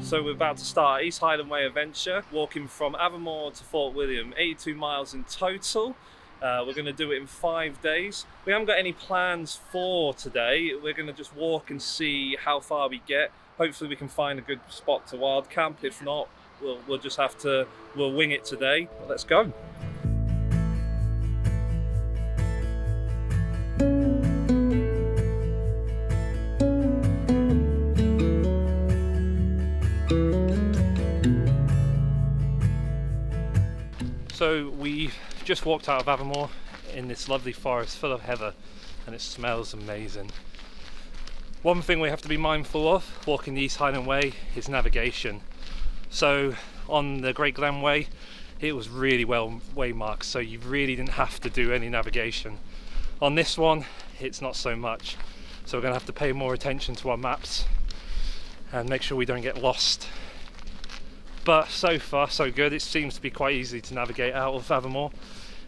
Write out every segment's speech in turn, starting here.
So we're about to start our East Highland Way adventure, walking from Aviemore to Fort William, 82 miles in total. We're going to do it in 5 days. We haven't got any plans for today. We're going to just walk and see how far we get. Hopefully we can find a good spot to wild camp. If not, we'll just have to, we'll wing it today. Let's go. So we just walked out of Aviemore in this lovely forest full of heather, and it smells amazing. One thing we have to be mindful of walking the East Highland Way is navigation. So on the Great Glen Way, it was really well waymarked, so you really didn't have to do any navigation. On this one, it's not so much. So we're going to have to pay more attention to our maps and make sure we don't get lost. But so far so good. It seems to be quite easy to navigate out of Aviemore.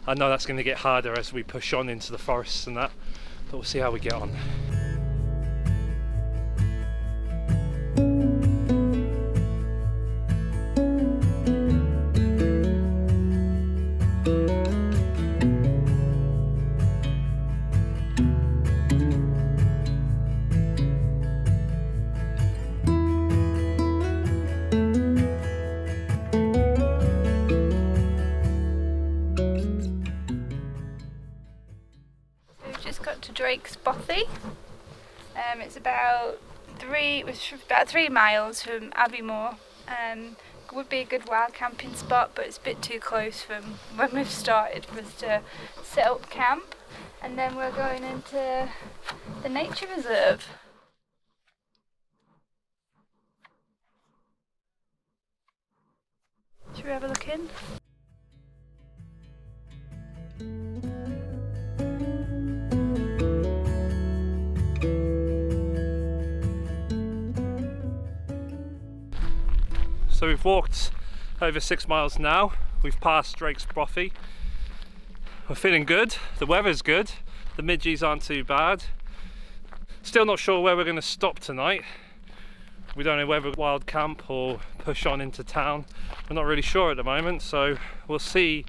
I know that's going to get harder as we push on into the forests and that, but we'll see how we get on. Drake's Bothy. It's about 3 miles from Aviemore. Would be a good wild camping spot, but it's a bit too close from when we've started for us to set up camp. And then we're going into the nature reserve. Should we have a look in? So we've walked over 6 miles now. We've passed Drake's Bothy. We're feeling good. The weather's good. The midges aren't too bad. Still not sure where we're going to stop tonight. We don't know whether wild camp or push on into town. We're not really sure at the moment, so we'll see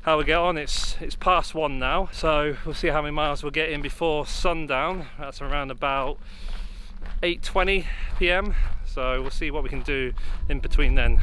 how we get on. It's past 1 now, so we'll see how many miles we'll get in before sundown. That's around about 8:20 p.m. So we'll see what we can do in between then.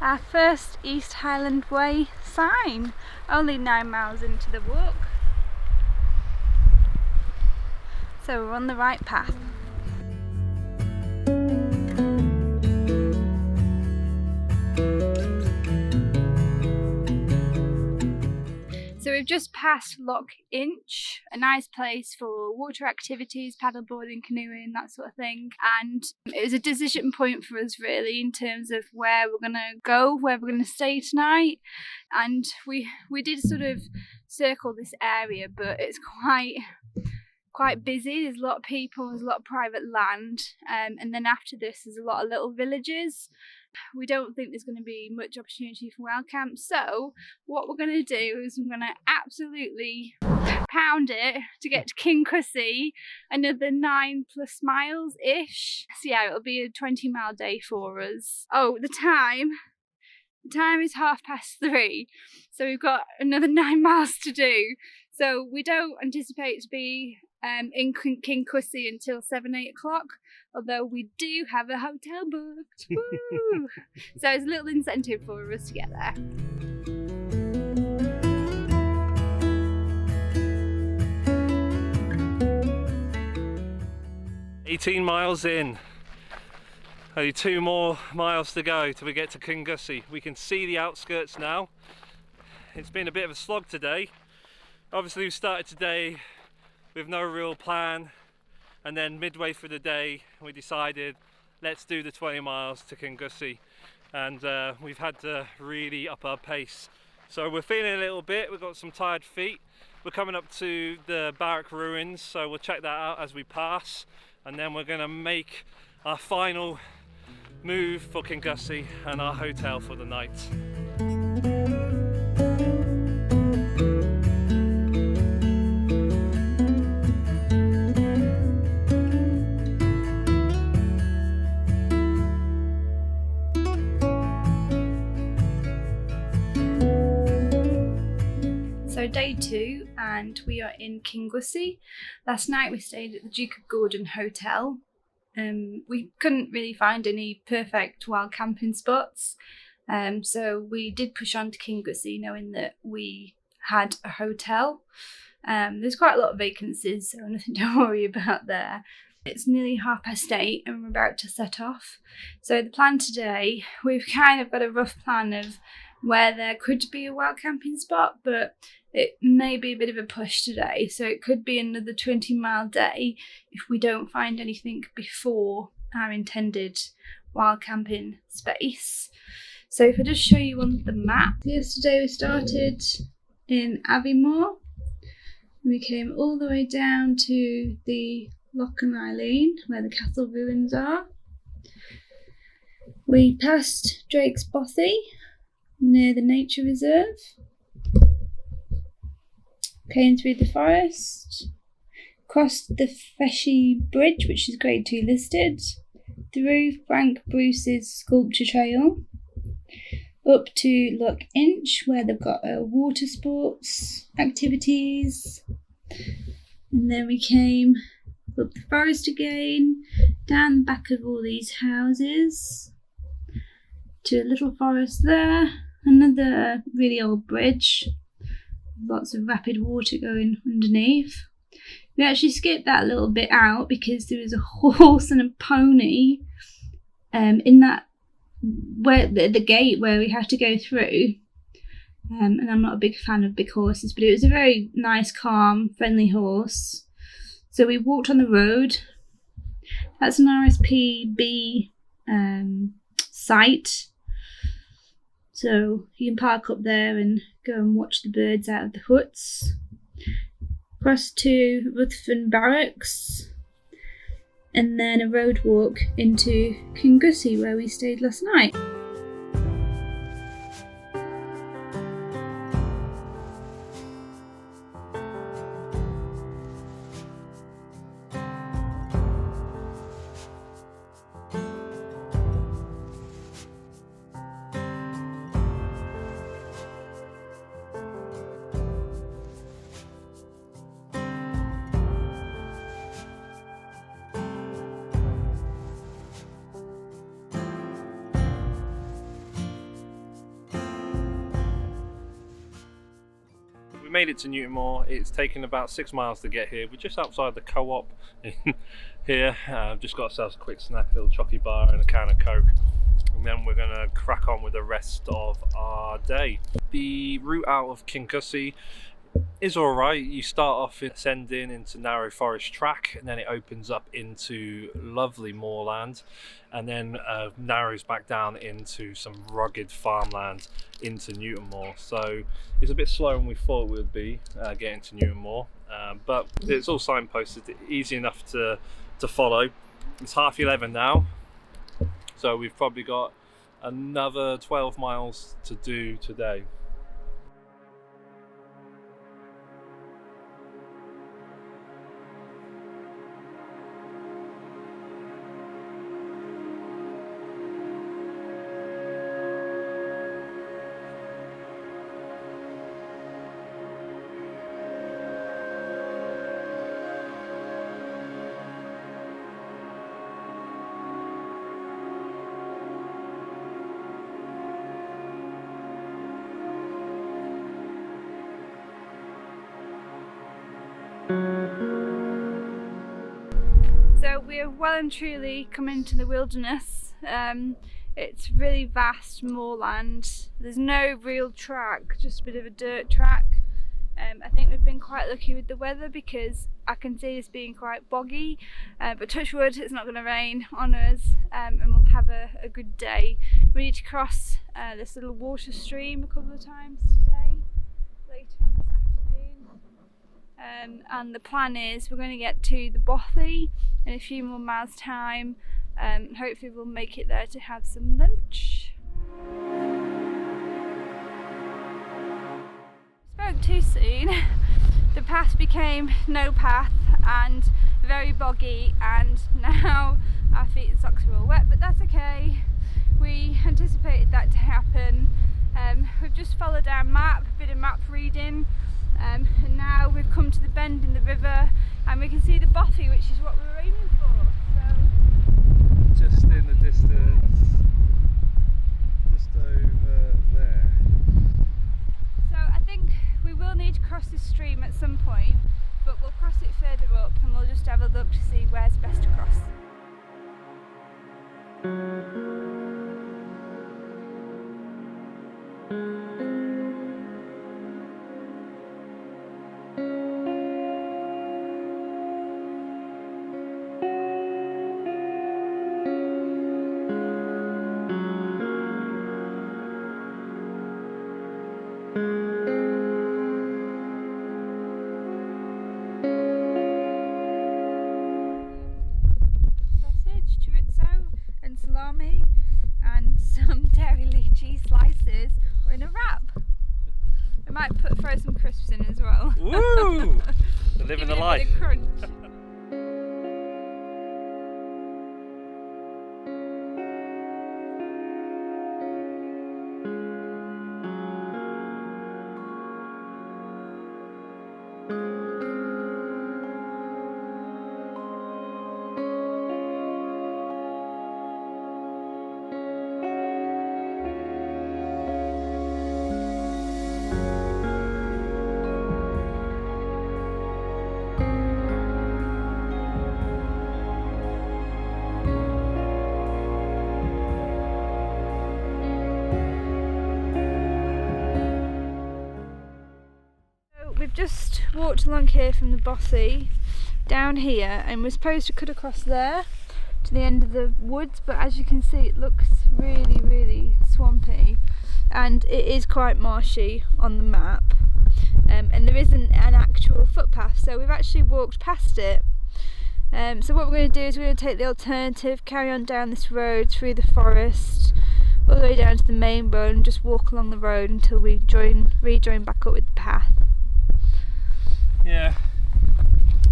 Our first East Highland Way sign, only 9 miles into the walk. So we're on the right path. So we've just passed Loch Inch, a nice place for water activities, paddleboarding, canoeing, that sort of thing. And it was a decision point for us really in terms of where we're going to go, where we're going to stay tonight. And we did sort of circle this area, but it's quite busy. There's a lot of people, there's a lot of private land. And then after this, there's a lot of little villages. We don't think there's going to be much opportunity for wild camp, so what we're going to do is we're going to absolutely pound it to get to Kingussie, another 9+ miles ish. So yeah, it'll be a 20-mile day for us. Oh, the time is 3:30, so we've got another 9 miles to do. So we don't anticipate to be in Kingussie until 7-8 o'clock, although we do have a hotel booked. Woo! So it's a little incentive for us to get there. "18 miles in, only 2 more miles to go till we get to Kingussie. We can see the outskirts now. It's been a bit of a slog today. Obviously we started today with no real plan, and then midway through the day we decided let's do the 20 miles to Kingussie, and we've had to really up our pace So we're feeling a little bit, we've got some tired feet. We're coming up to the barrack ruins, so we'll check that out as we pass, and then we're going to make our final move for Kingussie and our hotel for the night. So day 2 and we are in Kingussie. Last night we stayed at the Duke of Gordon Hotel. We couldn't really find any perfect wild camping spots, so we did push on to Kingussie knowing that we had a hotel. There's quite a lot of vacancies, so nothing to worry about there. It's nearly 8:30 and we're about to set off. So the plan today, we've kind of got a rough plan of where there could be a wild camping spot, but it may be a bit of a push today, so it could be another 20-mile day if we don't find anything before our intended wild camping space. So if I just show you on the map, yesterday we started in Aviemore. We came all the way down to the Loch and Eileen, where the castle ruins are. We passed Drake's Bothy, near the nature reserve. Came through the forest, crossed the Spean Bridge, which is grade 2 listed, through Frank Bruce's sculpture trail, up to Loch Inch, where they've got water sports activities, and then we came up the forest again, down the back of all these houses, to a little forest there, another really old bridge, lots of rapid water going underneath. We actually skipped that little bit out because there was a horse and a pony in that, where the gate where we had to go through, and I'm not a big fan of big horses, but it was a very nice, calm, friendly horse. So we walked on the road. That's an RSPB site, so you can park up there and go and watch the birds out of the huts. Across to Ruthven Barracks, and then a road walk into Kingussie, where we stayed last night. We made it to Newtonmore. It's taken about 6 miles to get here. We're just outside the co-op here. Just got ourselves a quick snack, a little chocolate bar and a can of Coke, and then we're gonna crack on with the rest of our day. The route out of Kingussie is alright. You start off ascending into narrow forest track, and then it opens up into lovely moorland, and then narrows back down into some rugged farmland into Newtonmore. So it's a bit slower than we thought it would be getting to Newtonmore, but it's all signposted, easy enough to follow. It's 11:30 now, so we've probably got another 12 miles to do today. So we have well and truly come into the wilderness. It's really vast moorland. There's no real track, just a bit of a dirt track. I think we've been quite lucky with the weather because I can see this being quite boggy, but touch wood, it's not going to rain on us, and we'll have a good day. We need to cross this little water stream a couple of times today, later on this afternoon, and the plan is we're going to get to the bothy in a few more miles time. Hopefully we'll make it there to have some lunch. Spoke too soon. The path became no path and very boggy, and now our feet and socks are all wet, but that's okay. We anticipated that to happen. We've just followed our map, a bit of map reading, and now we've come to the bend in the river and we can see the bothy, which is what we were aiming for. So, just in the distance, just over there. So I think we will need to cross this stream at some point, but we'll cross it further up and we'll just have a look to see where's best to cross. Salami and some dairy lychee slices in a wrap. We might throw some crisps in as well. Woo! Living the life. Bit of crunch. We've just walked along here from the bothy down here, and we're supposed to cut across there to the end of the woods, but as you can see it looks really swampy and it is quite marshy on the map, and there isn't an actual footpath, so we've actually walked past it. So what we're going to do is we're going to take the alternative, carry on down this road through the forest all the way down to the main road and just walk along the road until we rejoin back up with the path. Yeah.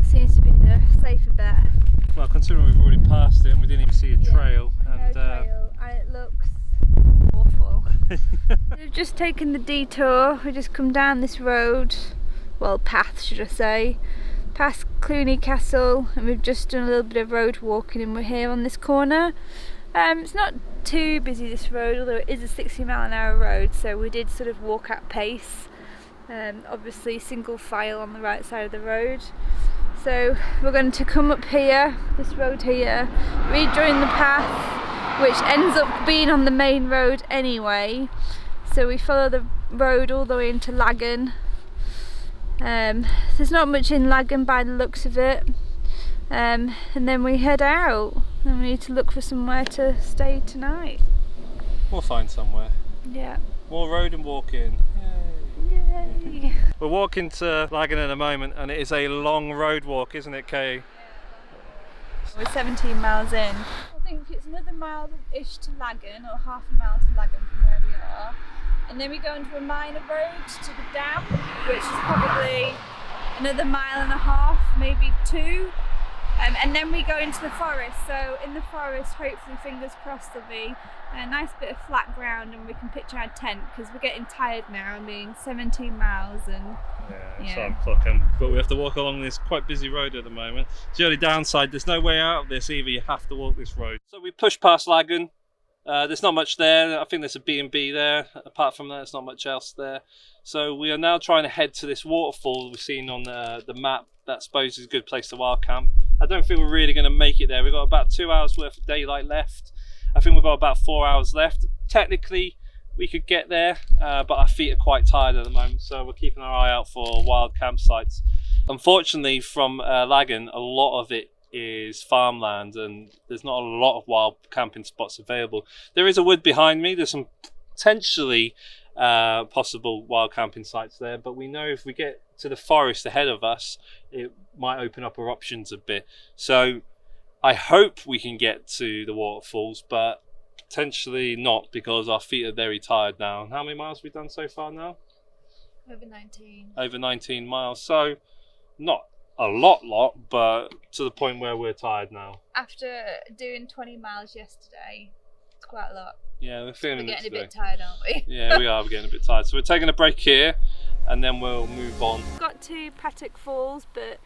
Seems to be the safer bet. Well, considering we've already passed it and we didn't even see a trail. No And, trail, and it looks awful. We've just taken the detour, we just come down this road, well path should I say, past Cluny Castle, and we've just done a little bit of road walking and we're here on this corner. It's not too busy this road, although it is a 60-mile-an-hour road, so we did sort of walk at pace. Obviously single file on the right side of the road. So we're going to come up here, this road here, rejoin the path, which ends up being on the main road anyway. So we follow the road all the way into Lagan. There's not much in Lagan by the looks of it. And then we head out and we need to look for somewhere to stay tonight. We'll find somewhere. Yeah. More road and walking. Yay! We're walking to Lagan in a moment, and it is a long road walk, isn't it, Kay? We're 17 miles in. I think it's another mile-ish to Lagan, or half a mile to Lagan from where we are. And then we go into a minor road to the dam, which is probably another mile and a half, maybe two. And then we go into the forest. So in the forest, hopefully, fingers crossed, there'll be a nice bit of flat ground and we can pitch our tent, because we're getting tired now and being 17 miles and so I'm clocking. But we have to walk along this quite busy road at the moment. It's the only downside, there's no way out of this either, you have to walk this road. So we push past Lagan. There's not much there. I think there's a B&B there. Apart from that, there's not much else there. So we are now trying to head to this waterfall we've seen on the map. That I suppose is a good place to wild camp. I don't think we're really going to make it there. We've got about 2 hours worth of daylight left. I think we've got about 4 hours left. Technically, we could get there, but our feet are quite tired at the moment, so we're keeping our eye out for wild campsites. Unfortunately, from Lagan, a lot of it is farmland and there's not a lot of wild camping spots available. There is a wood behind me. There's some potentially possible wild camping sites there, but we know if we get to the forest ahead of us, it might open up our options a bit. So I hope we can get to the waterfalls, but potentially not, because our feet are very tired now. How many miles have we done so far now? Over 19. Over 19 miles, so not a lot, but to the point where we're tired now. After doing 20 miles yesterday, it's quite a lot. Yeah, we're feeling We're it getting today. a bit tired, aren't we? Yeah, we are getting a bit tired. So we're taking a break here and then we'll move on. Got to Pattack Falls, but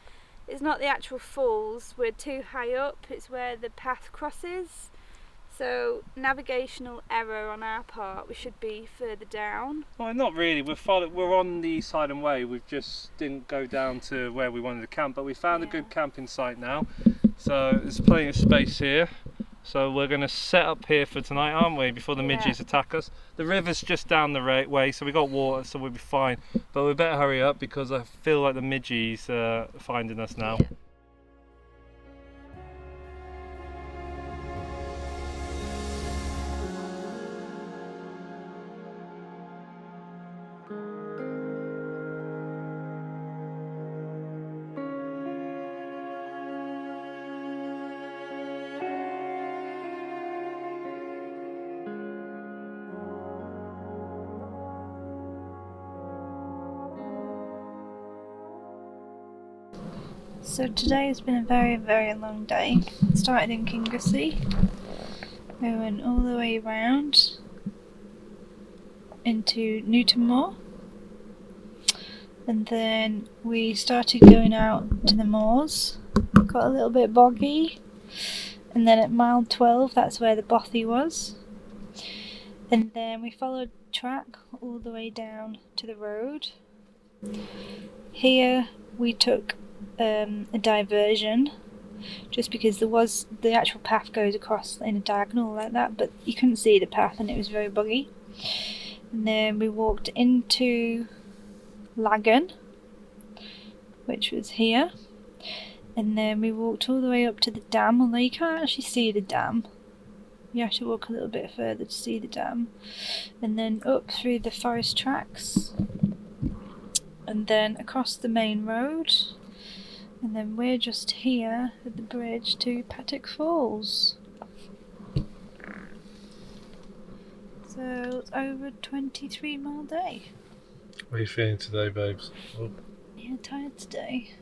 it's not the actual falls. We're too high up. It's where the path crosses. So navigational error on our part. We should be further down. Well, not really. We're on the East Highland Way. We just didn't go down to where we wanted to camp, but we found a good camping site now. So there's plenty of space here. So we're going to set up here for tonight, aren't we? Before the midges attack us. The river's just down the way, so we got water, so we'll be fine. But we better hurry up because I feel like the midges are finding us now. Yeah. So today has been a very, very long day. It started in Kingussie. We went all the way around into Newtonmore. And then we started going out to the moors. Got a little bit boggy. And then at mile 12, that's where the bothy was. And then we followed track all the way down to the road. Here we took a diversion, just because the actual path goes across in a diagonal like that, but you couldn't see the path and it was very buggy. And then we walked into Lagan, which was here, and then we walked all the way up to the dam, although you can't actually see the dam. You have to walk a little bit further to see the dam, and then up through the forest tracks, and then across the main road. And then we're just here at the bridge to Pattack Falls. So it's over a 23-mile day. What are you feeling today, babes? Oh. Yeah, tired today.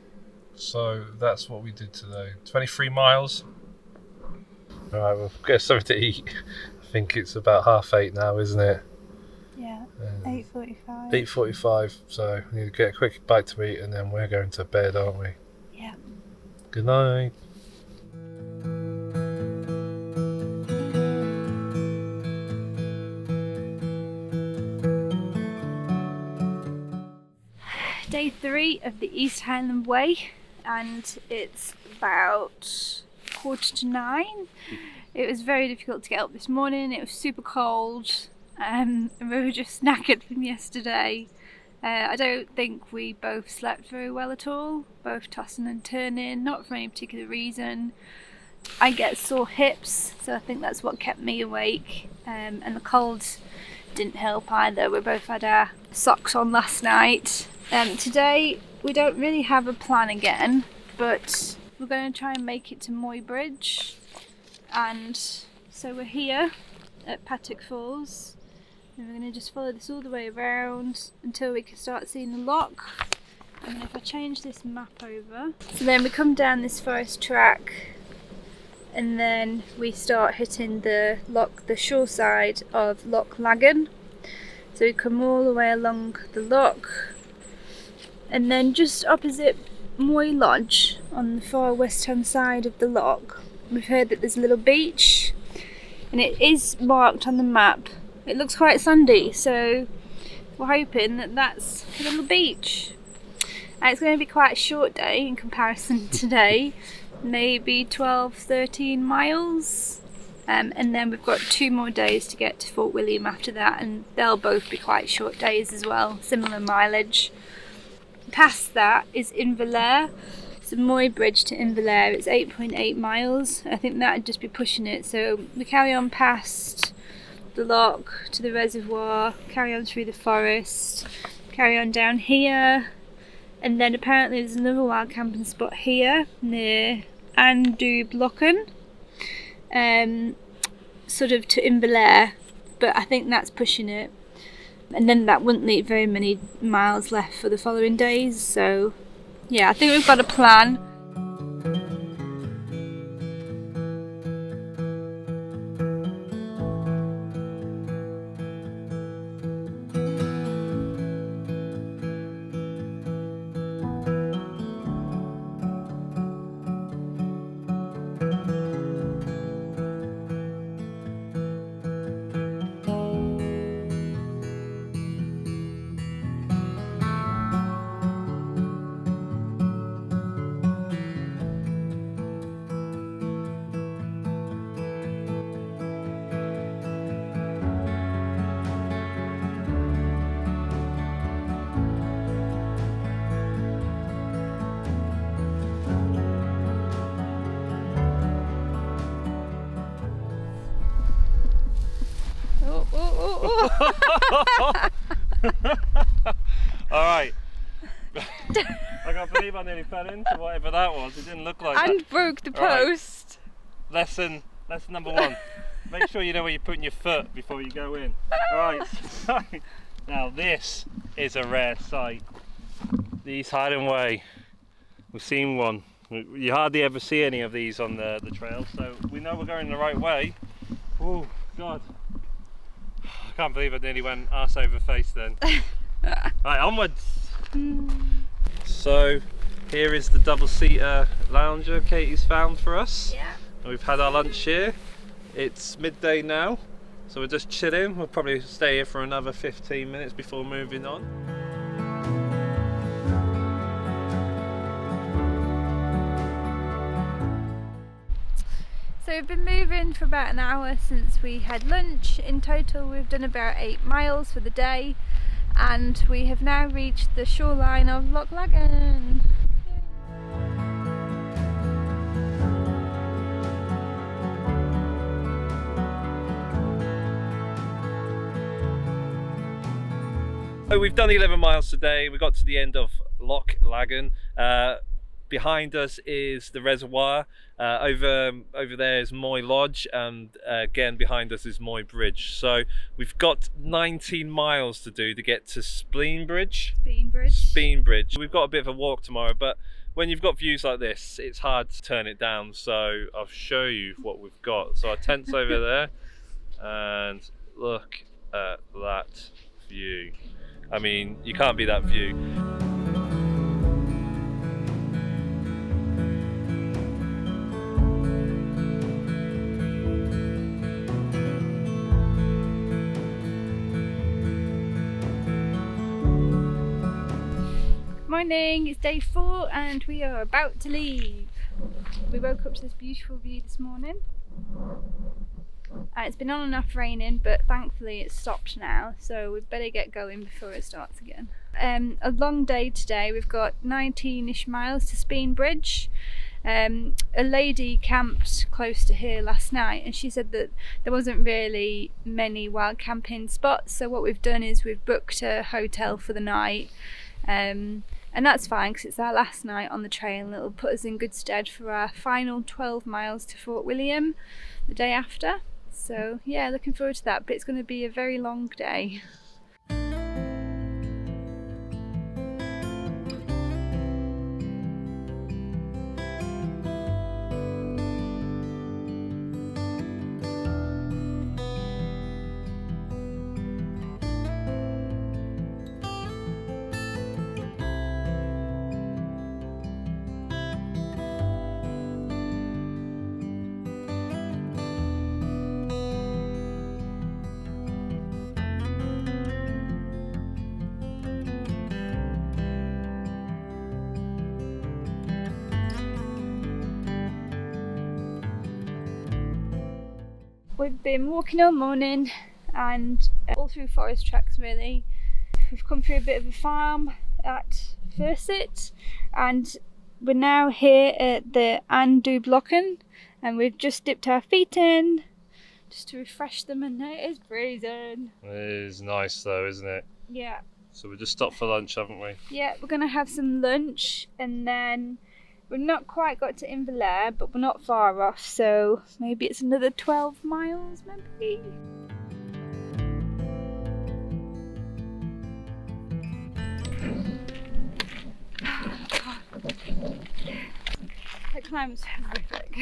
So that's what we did today. 23 miles. Alright, we'll get something to eat. I think it's about 8:30 now, isn't it? Yeah, 8:45. 8:45, so we need to get a quick bite to eat and then we're going to bed, aren't we? Yeah. Good night. Day 3 of the East Highland Way, and it's about 9:15. It was very difficult to get up this morning. It was super cold, and we were just knackered from yesterday. I don't think we both slept very well at all, both tossing and turning, not for any particular reason. I get sore hips, so I think that's what kept me awake, and the cold didn't help either. We both had our socks on last night. Today we don't really have a plan again, but we're going to try and make it to Moy Bridge, and so we're here at Pattack Falls. And we're going to just follow this all the way around until we can start seeing the loch. And if I change this map over, so then we come down this forest track, and then we start hitting the loch, the shore side of Loch Lagan. So we come all the way along the loch, and then just opposite Moy Lodge on the far west hand side of the loch, we've heard that there's a little beach, and it is marked on the map. It looks quite sandy, so we're hoping that that's a little beach. And it's going to be quite a short day in comparison to today, maybe 12-13 miles. And then we've got 2 more days to get to Fort William after that, and they'll both be quite short days as well, similar mileage. Past that is Inverleigh. So Moy Bridge to Inverleigh, it's 8.8 miles. I think that would just be pushing it. So we carry on past the loch to the reservoir, carry on through the forest, carry on down here, and then apparently there's another wild camping spot here near Andublochen, sort of to Inverleigh, but I think that's pushing it. And then that wouldn't leave very many miles left for the following days, so yeah, I think we've got a plan. Alright. I can't believe I nearly fell into whatever that was. It didn't look like that. And broke the post. Lesson number 1. Make sure you know where you're putting your foot before you go in. Alright, so now this is a rare sight. The East Highland Way. We've seen one. You hardly ever see any of these on the trail, so we know we're going the right way. Oh God. I can't believe I nearly went arse over face then. Right, onwards. So here is the double-seater lounger Katie's found for us. Yeah. And we've had our lunch here. It's midday now, so we're just chilling. We'll probably stay here for another 15 minutes before moving on. So we've been moving for about an hour since we had lunch. In total we've done about 8 miles for the day, and we have now reached the shoreline of Loch Laggan. So we've done 11 miles today. We got to the end of Loch Laggan. Behind us is the reservoir. Over there is Moy Lodge, and again behind us is Moy Bridge. So we've got 19 miles to do to get to Spean Bridge. Spean Bridge. We've got a bit of a walk tomorrow, but when you've got views like this, it's hard to turn it down. So I'll show you what we've got. So our tent's over there, and look at that view. I mean, you can't beat that view. Morning, it's day 4 and we are about to leave. We woke up to this beautiful view this morning. It's been on and off raining, but thankfully it's stopped now, so we'd better get going before it starts again. A long day today. We've got 19-ish miles to Spean Bridge. A lady camped close to here last night, and she said that there wasn't really many wild camping spots, so what we've done is we've booked a hotel for the night. And that's fine because it's our last night on the trail, and it'll put us in good stead for our final 12 miles to Fort William the day after. So yeah, looking forward to that, but it's going to be a very long day. We've been walking all morning and all through forest tracks really. We've come through a bit of a farm at Fursit and we're now here at the Andublocken and we've just dipped our feet in just to refresh them, and it is freezing. It is nice though, isn't it? Yeah. So we just stopped for lunch, haven't we? Yeah, we're going to have some lunch and then we've not quite got to Inverlair, but we're not far off, so maybe it's another 12 miles maybe. That climb's horrific.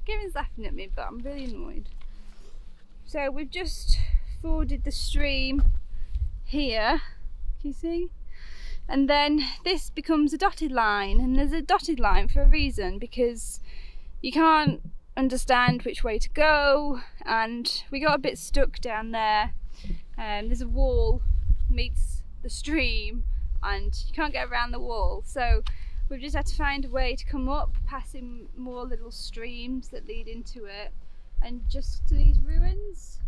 Gavin's laughing at me, but I'm really annoyed. So we've just forded the stream here, can you see? And then this becomes a dotted line, and there's a dotted line for a reason, because you can't understand which way to go, and we got a bit stuck down there. There's a wall meets the stream and you can't get around the wall, so we've just had to find a way to come up, passing more little streams that lead into it, and just to these ruins.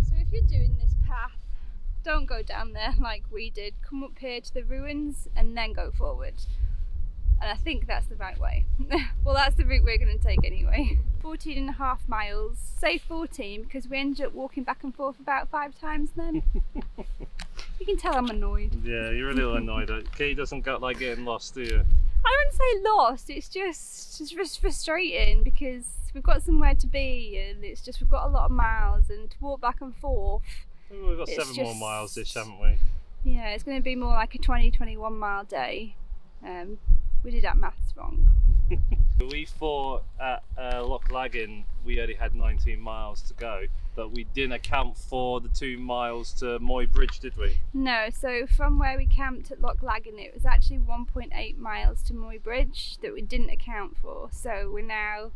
So if you're doing this path, don't go down there like we did. Come up here to the ruins and then go forward. And I think that's the right way. Well, that's the route we're going to take anyway. 14.5 miles. Say 14 because we ended up walking back and forth about 5 times then. You can tell I'm annoyed. Yeah, you're a little annoyed. Kay doesn't like getting lost, do you? I wouldn't say lost, it's just frustrating because we've got somewhere to be and it's just we've got a lot of miles, and to walk back and forth. We've got 7 more miles ish, haven't we? Yeah, it's going to be more like a 20-21 mile day. We did our maths wrong. We thought at Loch Laggan we only had 19 miles to go, but we didn't account for the 2 miles to Moy Bridge, did we? No, so from where we camped at Loch Laggan it was actually 1.8 miles to Moy Bridge that we didn't account for, so we're now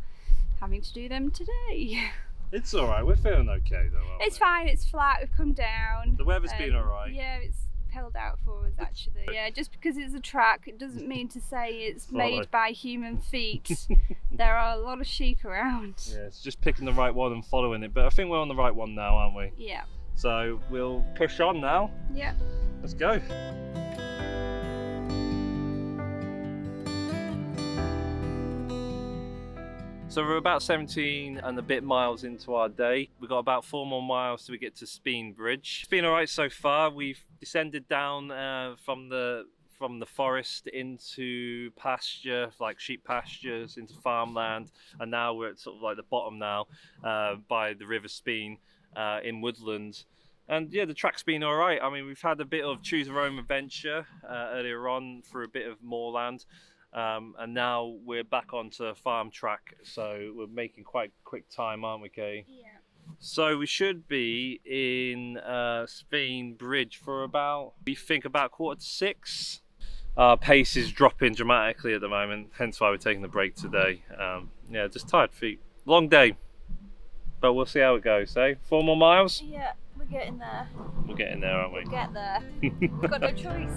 having to do them today. It's alright, we're feeling okay though, aren't It's we? fine, it's flat, we've come down. The weather's been alright. Yeah, it's held out for us actually. Yeah, just because it's a track, it doesn't mean to say it's made by human feet. There are a lot of sheep around. Yeah, it's just picking the right one and following it, but I think we're on the right one now, aren't we? Yeah. So we'll push on now. Yeah. Let's go. So we're about 17 and a bit miles into our day. We've got about 4 more miles till we get to Spean Bridge. It's been alright so far. We've descended down from the forest into pasture, like sheep pastures, into farmland, and now we're at sort of like the bottom now by the River Spean in woodland. And yeah, the track's been alright. I mean, we've had a bit of choose your own adventure earlier on through a bit of moorland. And now we're back onto a farm track, so we're making quite quick time, aren't we, Kay? Yeah. So we should be in Spean Bridge for about 6:15. Our pace is dropping dramatically at the moment, hence why we're taking the break today. Yeah, just tired feet. Long day, but we'll see how it goes, eh? 4 more miles? Yeah, we're getting there. We're getting there, aren't we? We'll get there. We've got no choice.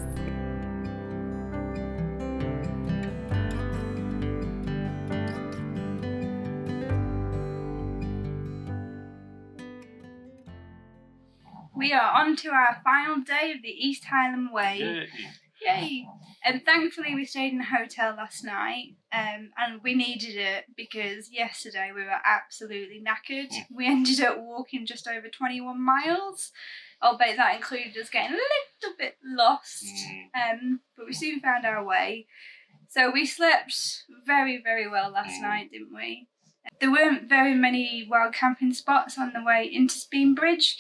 We are on to our final day of the East Highland Way. Yay! And thankfully we stayed in a hotel last night, and we needed it because yesterday we were absolutely knackered. We ended up walking just over 21 miles, albeit that included us getting a little bit lost, but we soon found our way. So we slept very, very well last night, didn't we? There weren't very many wild camping spots on the way into Spean Bridge.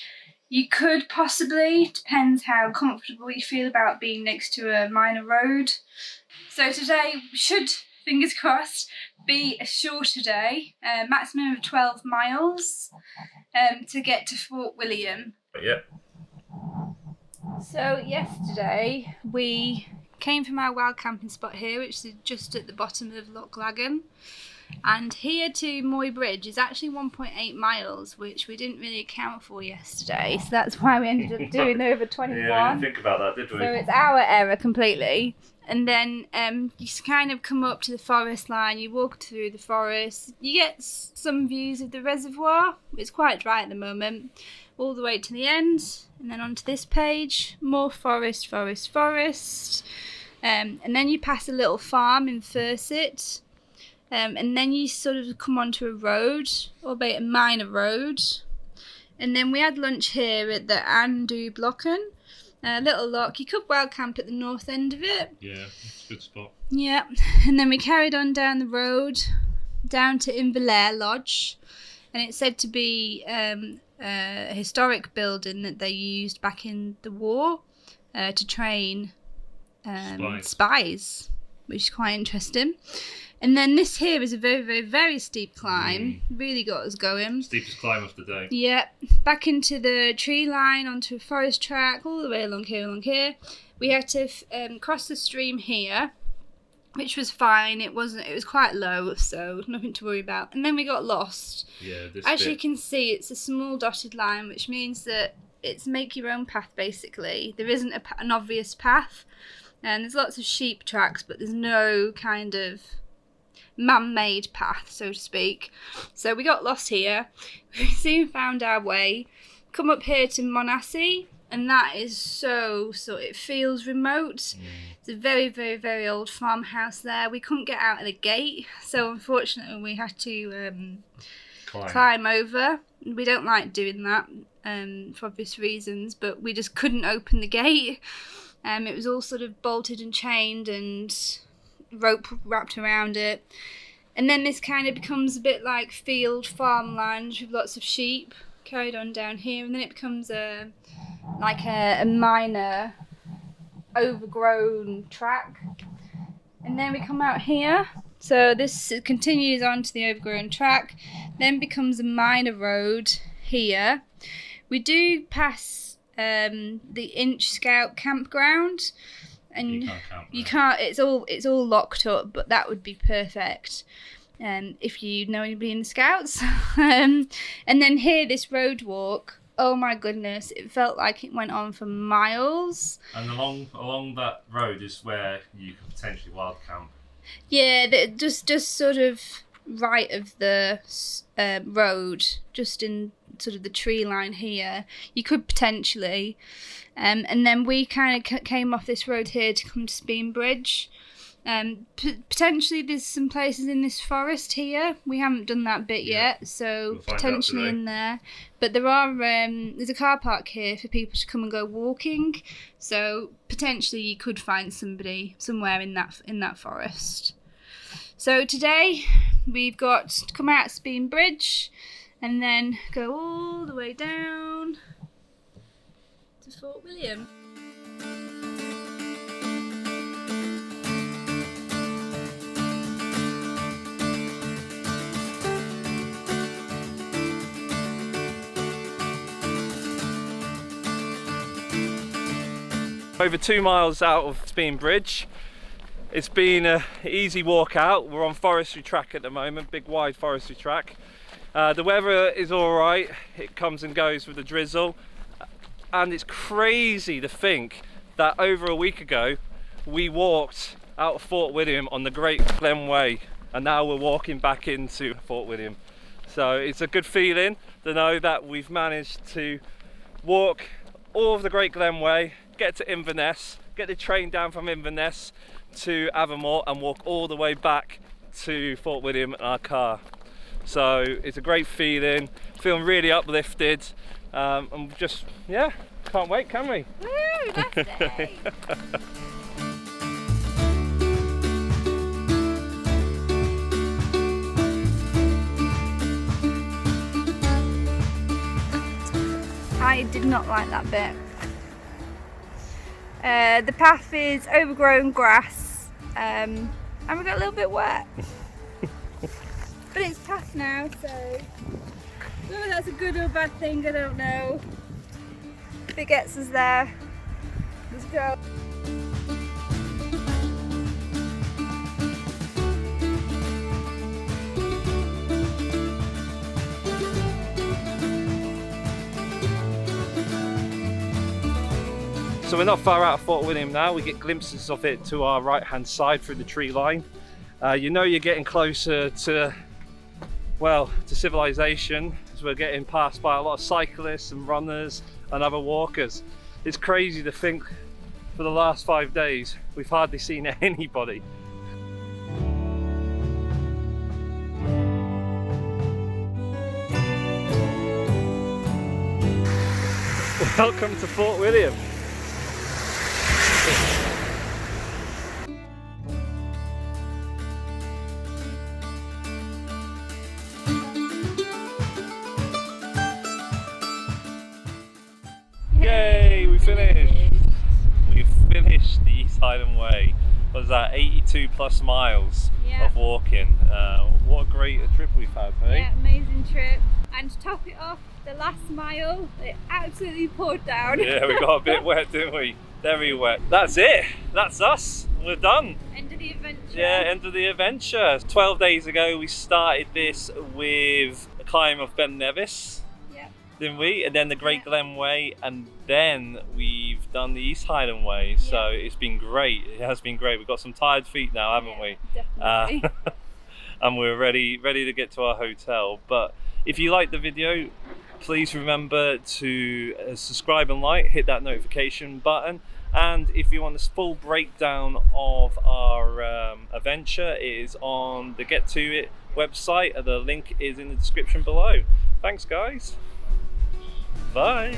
You could possibly, depends how comfortable you feel about being next to a minor road. So today should, fingers crossed, be a shorter day, maximum of 12 miles to get to Fort William. Yeah. So yesterday we came from our wild camping spot here, which is just at the bottom of Loch Laggan, and here to Moy Bridge is actually 1.8 miles, which we didn't really account for yesterday, so that's why we ended up doing over 21. Yeah, we didn't think about that, did we? So it's our error completely. And then you kind of come up to the forest line, you walk through the forest, you get some views of the reservoir. It's quite dry at the moment, all the way to the end, and then onto this page, more forest, forest, forest. And then you pass a little farm in Furset, and then you sort of come onto a road, albeit a minor road. And then we had lunch here at the Andu Blocken. A little lock. You could wild camp at the north end of it. Yeah, it's a good spot. Yeah, and then we carried on down the road, down to Inverlair Lodge, and it's said to be a historic building that they used back in the war to train spies, which is quite interesting. And then this here is a very, very, very steep climb. Really got us going. Steepest climb of the day. Yeah, back into the tree line, onto a forest track, all the way along here. We had to cross the stream here, which was fine. It was quite low, so nothing to worry about. And then we got lost. Yeah, this As bit. you can see, it's a small dotted line, which means that it's make your own path, basically. There isn't an obvious path, and there's lots of sheep tracks, but there's no kind of man-made path, so to speak. So we got lost here. We soon found our way, come up here to Monassey, and that is so it feels remote. It's a very, very, very old farmhouse there. We couldn't get out of the gate, so unfortunately we had to climb over. We don't like doing that for obvious reasons, but we just couldn't open the gate. It was all sort of bolted and chained and rope wrapped around it, and then this kind of becomes a bit like field farmland with lots of sheep. Carried on down here, and then it becomes a minor overgrown track, and then we come out here. So this continues on to the overgrown track, then becomes a minor road here. We do pass the Inch Scout campground, and you can't. It's all locked up, but that would be perfect. If you know anybody in the Scouts. And then here, this road walk. Oh my goodness! It felt like it went on for miles. And along that road is where you could potentially wild camp. Yeah, just sort of right of the road, just in sort of the tree line here, you could potentially. And then we kind of came off this road here to come to Spean Bridge. Potentially there's some places in this forest here. We haven't done that bit yet, so we'll potentially in there. But there are there's a car park here for people to come and go walking. So potentially you could find somebody somewhere in that forest. So today we've got to come out of Spean Bridge and then go all the way down to Fort William. Over 2 miles out of Spean Bridge. It's been an easy walk out. We're on forestry track at the moment, big wide forestry track. The weather is alright, it comes and goes with the drizzle, and it's crazy to think that over a week ago we walked out of Fort William on the Great Glen Way, and now we're walking back into Fort William. So it's a good feeling to know that we've managed to walk all of the Great Glen Way, get to Inverness, get the train down from Inverness to Aviemore and walk all the way back to Fort William in our car. So it's a great feeling, feeling really uplifted, and just, yeah, can't wait, can we? Woo, birthday! I did not like that bit. The path is overgrown grass, and we got a little bit wet. But it's past now, so whether that's a good or bad thing, I don't know. If it gets us there, Let's go. So we're not far out of Fort William now. We get glimpses of it to our right hand side through the tree line. You know you're getting closer to, well, to civilization, as we're getting passed by a lot of cyclists and runners and other walkers. It's crazy to think for the last 5 days we've hardly seen anybody. Welcome to Fort William. Yay, we finished! We've finished the East Highland Way. What was that, 82 plus miles of walking? What a great trip we've had, eh? Yeah, amazing trip. And to top it off, the last mile, it absolutely poured down. Yeah, we got a bit wet, didn't we? Very wet. That's it. That's us. We're done. End of the adventure. Yeah, end of the adventure. 12 days ago, we started this with a climb of Ben Nevis, didn't we? And then the Great Glen Way, and then we've done the East Highland Way. So it's been great. It has been great. We've got some tired feet now, haven't we? Definitely. And we're ready to get to our hotel. But if you like the video, please remember to subscribe and like, hit that notification button. And if you want this full breakdown of our adventure, it is on the Get To It website. The link is in the description below. Thanks guys. Bye.